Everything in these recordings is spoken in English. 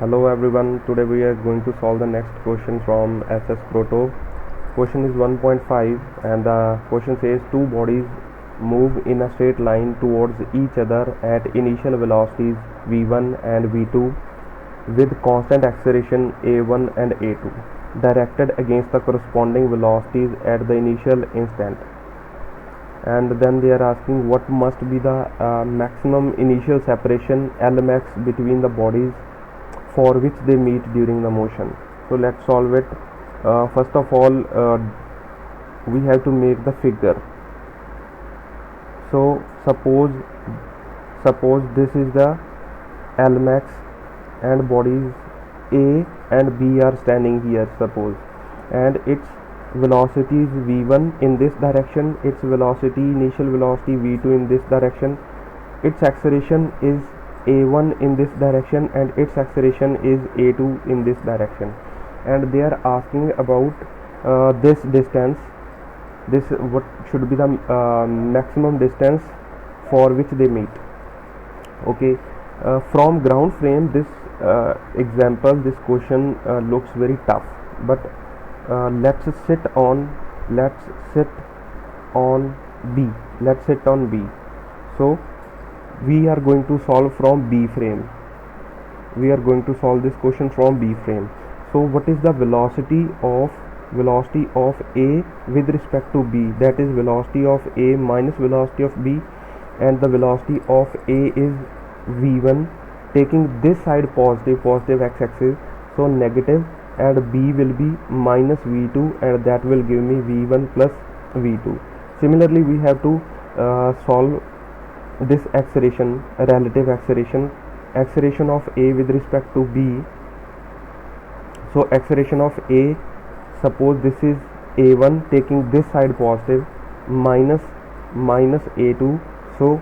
Hello everyone, today we are going to solve the next question from SS Proto. Question is 1.5 and the question says two bodies move in a straight line towards each other at initial velocities v1 and v2 with constant acceleration a1 and a2 directed against the corresponding velocities at the initial instant. And then they are asking what must be the maximum initial separation Lmax between the bodies for which they meet during the motion. So let's solve it. First of all, we have to make the figure. So suppose this is the Lmax and bodies A and B are standing here, suppose, and its velocity is v1 in this direction, its initial velocity v2 in this direction, its acceleration is a1 in this direction and its acceleration is a2 in this direction, and they are asking about this distance, what should be the maximum distance for which they meet. Okay, from ground frame this this question looks very tough, but let's sit on B. So we are going to solve from B frame. We are going to solve this question from B frame. So what is the velocity of A with respect to B? That is velocity of A minus velocity of B, and the velocity of A is v1, taking this side positive x-axis, so negative, and B will be minus v2, and that will give me v1 plus v2. Similarly, we have to solve this acceleration, relative acceleration of A with respect to B. So acceleration of A, suppose this is a1, taking this side positive, minus a2, so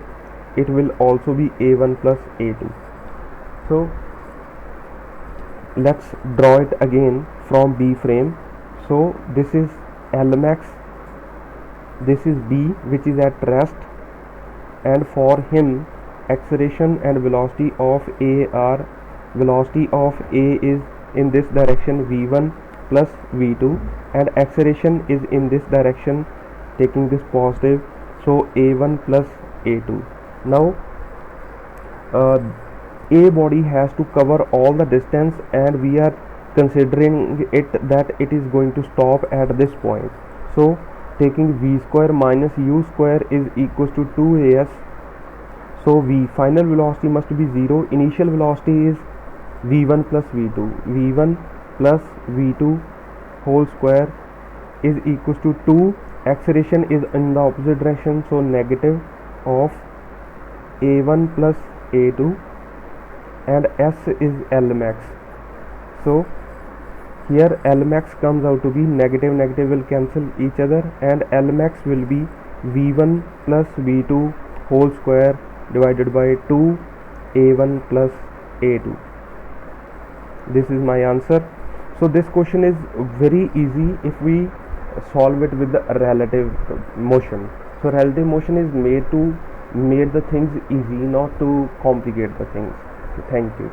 it will also be a1 plus a2. So let's draw it again from B frame. So this is Lmax, this is B which is at rest, and for him acceleration and velocity of A are, velocity of A is in this direction v1 plus v2, and acceleration is in this direction taking this positive, so a1 plus a2. Now A body has to cover all the distance, and we are considering it that it is going to stop at this point. So taking v square minus u square is equals to 2as. So v final velocity must be 0. Initial velocity is v1 plus v2 whole square is equals to 2. Acceleration is in the opposite direction, so negative of a1 plus a2, and S is Lmax. So here Lmax comes out to be negative will cancel each other, and Lmax will be v1 plus v2 whole square divided by 2 a1 plus a2. This is my answer. So this question is very easy if we solve it with the relative motion. So relative motion is made the things easy, not to complicate the things. Thank you.